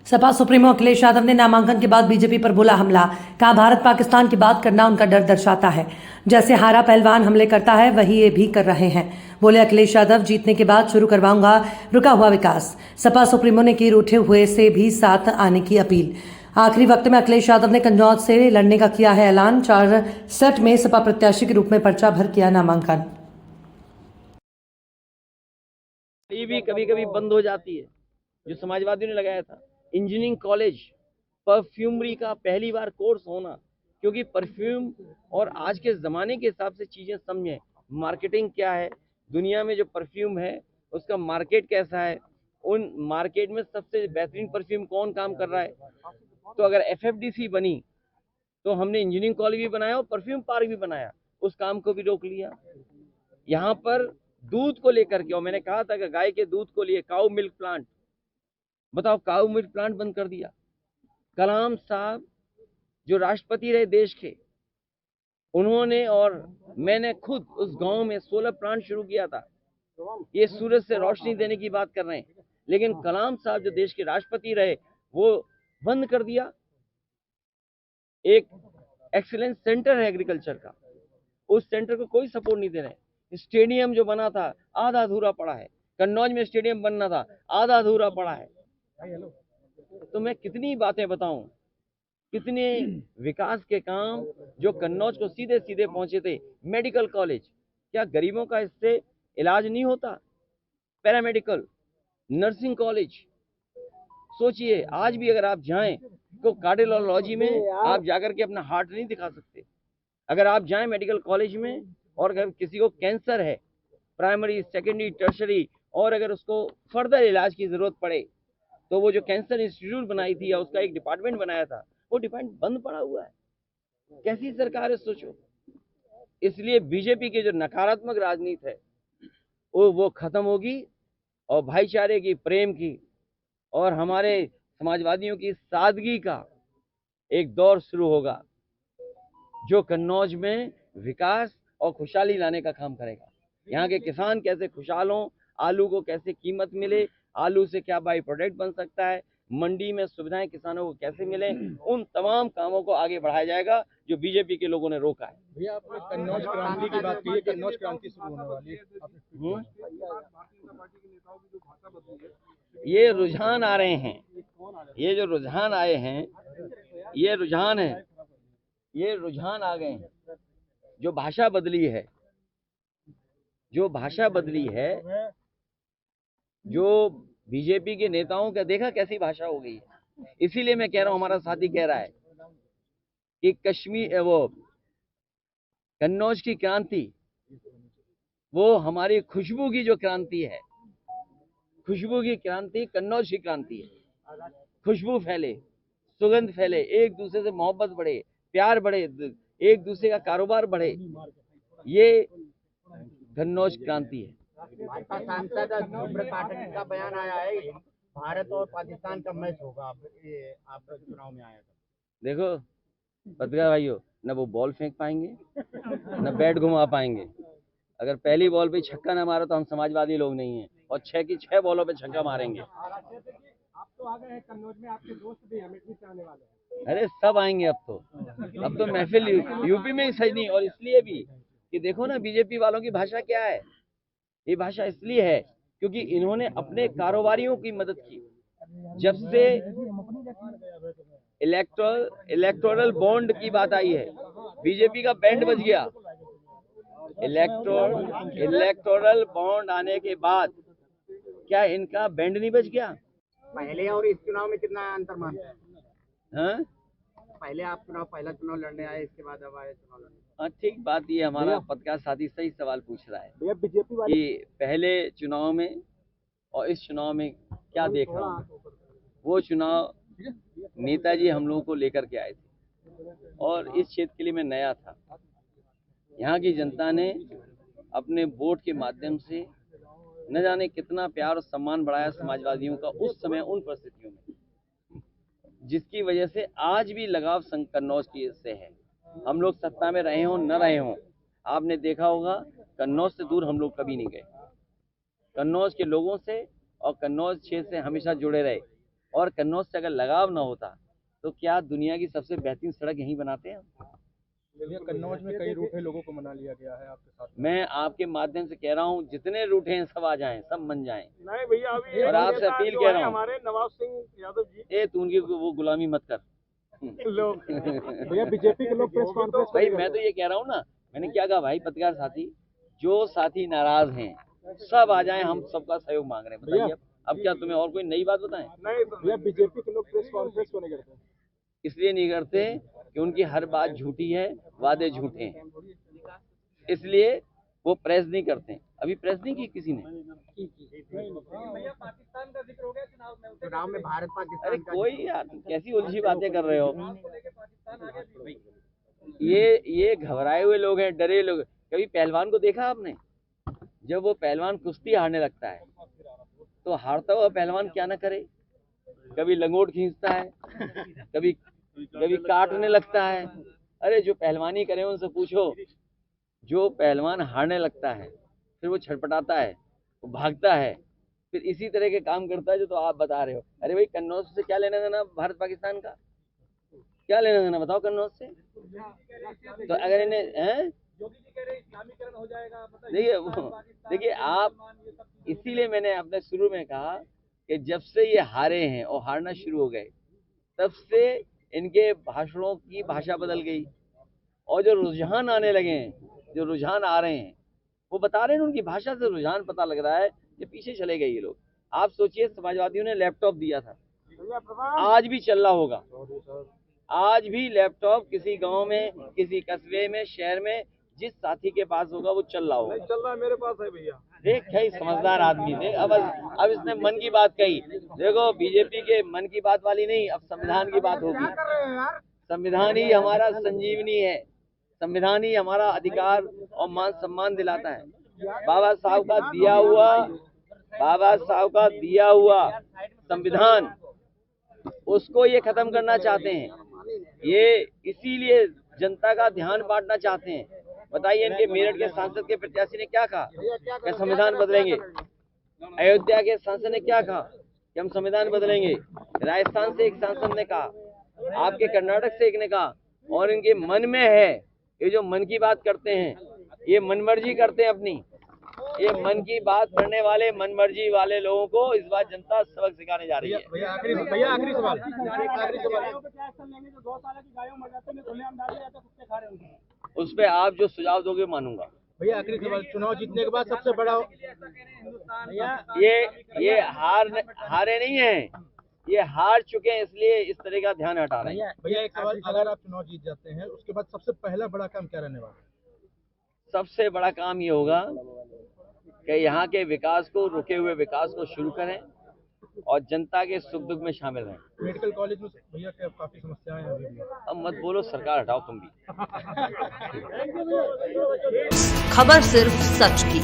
Sapa supremo Akhilesh Yadav ने नामांकन के बाद बीजेपी पर बोला हमला। कहा भारत पाकिस्तान की बात करना उनका डर दर्शाता है। जैसे हारा पहलवान हमले करता है वही ये भी कर रहे हैं। बोले अखिलेश यादव जीतने के बाद शुरू करवाऊंगा रुका हुआ विकास। सपा सुप्रीमो ने की रूठे हुए से भी साथ आने की अपील। आखिरी वक्त में अखिलेश यादव ने कन्नौज से लड़ने का किया है ऐलान। 64 में सपा प्रत्याशी के रूप में पर्चा भर किया नामांकन। ये भी कभी कभी बंद हो जाती है जो समाजवादियों ने लगाया था। इंजीनियरिंग कॉलेज परफ्यूमरी का पहली बार कोर्स होना, क्योंकि परफ्यूम और आज के ज़माने के हिसाब से चीज़ें समझें, मार्केटिंग क्या है, दुनिया में जो परफ्यूम है उसका मार्केट कैसा है, उन मार्केट में सबसे बेहतरीन परफ्यूम कौन काम कर रहा है। तो अगर एफएफडीसी बनी तो हमने इंजीनियरिंग कॉलेज भी बनाया और परफ्यूम पार्क भी बनाया, उस काम को भी रोक लिया। यहाँ पर दूध को लेकर के, और मैंने कहा था कि गाय के दूध को लिए काऊ मिल्क प्लांट, बताओ काऊ मिल्क प्लांट बंद कर दिया। कलाम साहब जो राष्ट्रपति रहे देश के, उन्होंने और मैंने खुद उस गांव में सोलर प्लांट शुरू किया था। ये सूरज से रोशनी देने की बात कर रहे हैं, लेकिन कलाम साहब जो देश के राष्ट्रपति रहे वो बंद कर दिया। एक एक्सीलेंस सेंटर है एग्रीकल्चर का, उस सेंटर को कोई सपोर्ट नहीं दे रहे। स्टेडियम जो बना था आधा अधूरा पड़ा है। कन्नौज में स्टेडियम बनना था, आधा अधूरा पड़ा है। तो मैं कितनी बातें बताऊं, कितने विकास के काम जो कन्नौज को सीधे सीधे पहुंचे थे। मेडिकल कॉलेज, क्या गरीबों का इससे इलाज नहीं होता? पैरामेडिकल, नर्सिंग कॉलेज, सोचिए आज भी अगर आप जाएं तो कार्डियोलॉजी में आप जाकर के अपना हार्ट नहीं दिखा सकते। अगर आप जाएं मेडिकल कॉलेज में और अगर किसी को कैंसर है, प्राइमरी सेकेंडरी टर्शरी, और अगर उसको फर्दर इलाज की जरूरत पड़े, तो वो जो कैंसर इंस्टीट्यूट बनाई थी या उसका एक डिपार्टमेंट बनाया था, वो डिपार्टमेंट बंद पड़ा हुआ है। कैसी सरकार है सोचो। इसलिए बीजेपी की जो नकारात्मक राजनीति है वो खत्म होगी और भाईचारे की, प्रेम की और हमारे समाजवादियों की सादगी का एक दौर शुरू होगा, जो कन्नौज में विकास और खुशहाली लाने का काम करेगा। यहाँ के किसान कैसे खुशहाल हों, आलू को कैसे कीमत मिले, आलू से क्या बाई प्रोडक्ट बन सकता है, मंडी में सुविधाएं किसानों को कैसे मिले, उन तमाम कामों को आगे बढ़ाया जाएगा जो बीजेपी के लोगों ने रोका है। भैया आपने कन्नौज क्रांति की बात की है, कन्नौज क्रांति शुरू होने वाली है। ये रुझान आ रहे हैं, ये जो रुझान आए हैं, ये रुझान है, ये रुझान आ गए हैं। जो भाषा बदली है, जो भाषा बदली है, जो बीजेपी के नेताओं का देखा कैसी भाषा हो गई है। इसीलिए मैं कह रहा हूं, हमारा साथी कह रहा है कि कश्मीर, वो कन्नौज की क्रांति, वो हमारी खुशबू की जो क्रांति है, खुशबू की क्रांति कन्नौज की क्रांति है। खुशबू फैले, सुगंध फैले, एक दूसरे से मोहब्बत बढ़े, प्यार बढ़े, एक दूसरे का कारोबार बढ़े, ये कन्नौज क्रांति है। भाजपा सांसद ध्रुव पाठक का बयान आया है, भारत और पाकिस्तान का मैच होगा। आप चुनाव में आया था। देखो पत्रकार भाइयों, न वो बॉल फेंक पाएंगे न बैट घुमा पाएंगे। अगर पहली बॉल पे छक्का ना मारा तो हम समाजवादी लोग नहीं हैं, और 6 की 6 बॉलों पे छक्का मारेंगे। आप तो आ गए हैं कन्नौज में, आपके दोस्त भी अमेठी से आने वाले हैं। अरे सब आएंगे अब तो महफिल यूपी में ही सही नहीं। और इसलिए भी कि देखो ना बीजेपी वालों की भाषा क्या है। ये भाषा इसलिए है क्योंकि इन्होंने अपने कारोबारियों की मदद की। जब से इलेक्टोरल बॉन्ड की बात आई है, बीजेपी का बैंड बज गया। इलेक्टोरल बॉन्ड आने के बाद क्या इनका बैंड नहीं बज गया? पहले और इस चुनाव में कितना अंतर मानते हैं? हाँ, पहले आप पहला चुनाव लड़ने आए, इसके बाद अब आए चुनाव लड़ने। हाँ ठीक बात। ये हमारा पत्रकार साथी सही सवाल पूछ रहा है भैया बीजेपी वाले कि पहले चुनाव में और इस चुनाव में क्या देख रहा हूँ। वो चुनाव नेताजी हम लोगों को लेकर के आए थे और इस क्षेत्र के लिए मैं नया था। यहाँ की जनता ने अपने वोट के माध्यम से न जाने कितना प्यार और सम्मान बढ़ाया समाजवादियों का उस समय, उन परिस्थितियों में, जिसकी वजह से आज भी लगाव कन्नौज की से है। हम लोग सत्ता में रहे हों न रहे हों, आपने देखा होगा कन्नौज से दूर हम लोग कभी नहीं गए। कन्नौज के लोगों से और कन्नौज क्षेत्र से हमेशा जुड़े रहे। और कन्नौज से अगर लगाव ना होता तो क्या दुनिया की सबसे बेहतरीन सड़क यहीं बनाते हैं? भैया कन्नौज में कई रूठे लोगों को मना लिया गया है आपके साथ। मैं आपके माध्यम से कह रहा हूँ जितने रूठे हैं सब आ जाएं, सब मन जाएं। नहीं भैया, अभी और आपसे अपील कह रहा हूँ, हमारे नवाब सिंह यादव जी तू उनकी वो गुलामी मत कर। लोग भैया बीजेपी के लोग प्रेस कॉन्फ्रेंस भाई मैं तो ये कह रहा हूँ ना, मैंने क्या कहा भाई पत्रकार साथी, जो साथी नाराज हैं सब आ जाएं, हम सबका सहयोग मांग रहे हैं। बताइए अब क्या तुम्हें और कोई नई बात बताएं? नहीं भैया बीजेपी के लोग प्रेस कॉन्फ्रेंस क्यों नहीं करते? इसलिए नहीं करते कि उनकी हर बात झूठी है, वादे झूठे हैं, इसलिए वो प्रेस नहीं करते। अभी प्रेस नहीं की किसी ने। चुनाव में भारत पाकिस्तान अरे का कोई यार कैसी उलझी बातें कर रहे हो। ये घबराए हुए लोग हैं, डरे लोग। कभी पहलवान को देखा आपने? जब वो पहलवान कुश्ती हारने लगता है तो हारता हुआ पहलवान क्या ना करे, कभी लंगोट खींचता है, कभी काटने लगता है। अरे जो पहलवानी करे उनसे पूछो, जो पहलवान हारने लगता है फिर वो छटपटाता है, वो भागता है, फिर इसी तरह के काम करता है जो तो आप बता रहे हो। अरे भाई कन्नौज से क्या लेना देना भारत पाकिस्तान का? क्या लेना देना बताओ कन्नौज से? तो अगर इन्हें इस्लामीकरण हो जाएगा, देखिए आप, इसीलिए मैंने अपने शुरू में कहा कि जब से ये हारे हैं और हारना शुरू हो गए तब से इनके भाषणों की भाषा बदल गई, और जो रुझान आने लगे हैं, जो रुझान आ रहे हैं वो बता रहे हैं, उनकी भाषा से रुझान पता लग रहा है कि पीछे चले गए ये लोग। आप सोचिए समाजवादियों ने लैपटॉप दिया था, आज भी चल रहा होगा। आज भी लैपटॉप किसी गांव में, किसी कस्बे में, शहर में जिस साथी के पास होगा वो चल रहा होगा। चल रहा है, मेरे पास है भैया। देख है समझदार आदमी थे। अब इसने मन की बात कही। देखो बीजेपी के मन की बात वाली नहीं, अब संविधान की बात होगी। संविधान ही हमारा संजीवनी है, संविधान ही हमारा अधिकार और मान सम्मान दिलाता है। बाबा साहब का दिया हुआ संविधान, उसको ये खत्म करना चाहते हैं। ये इसीलिए जनता का ध्यान बांटना चाहते हैं। बताइए इनके मेरठ के सांसद के प्रत्याशी ने क्या कहा कि संविधान बदलेंगे? अयोध्या के सांसद ने क्या कहा कि हम संविधान बदलेंगे? राजस्थान से एक सांसद ने कहा, आपके कर्नाटक से एक ने कहा। और इनके मन में है, ये जो मन की बात करते हैं, ये मनमर्जी करते हैं अपनी। ये मन की बात करने वाले, मनमर्जी वाले लोगों को इस बार जनता सबक सिखाने जा रही है। भैया आखिरी सवाल। उस पे आप जो सुझाव दोगे मानूंगा। भैया आखिरी सवाल, चुनाव जीतने के बाद सबसे बड़ा ये हारे नहीं है, ये हार चुके हैं, इसलिए इस तरह का ध्यान हटा रहे हैं। भैया एक सवाल, अगर आप चुनाव जीत जाते हैं उसके बाद सबसे पहला बड़ा काम क्या रहने वाला है? सबसे बड़ा काम ये होगा कि यहाँ के विकास को, रुके हुए विकास को शुरू करें और जनता के सुख दुख में शामिल रहें। मेडिकल कॉलेज में भैया काफी समस्याएं हैं अभी भी। अब मत बोलो, सरकार हटाओ तुम भी। खबर सिर्फ सच की।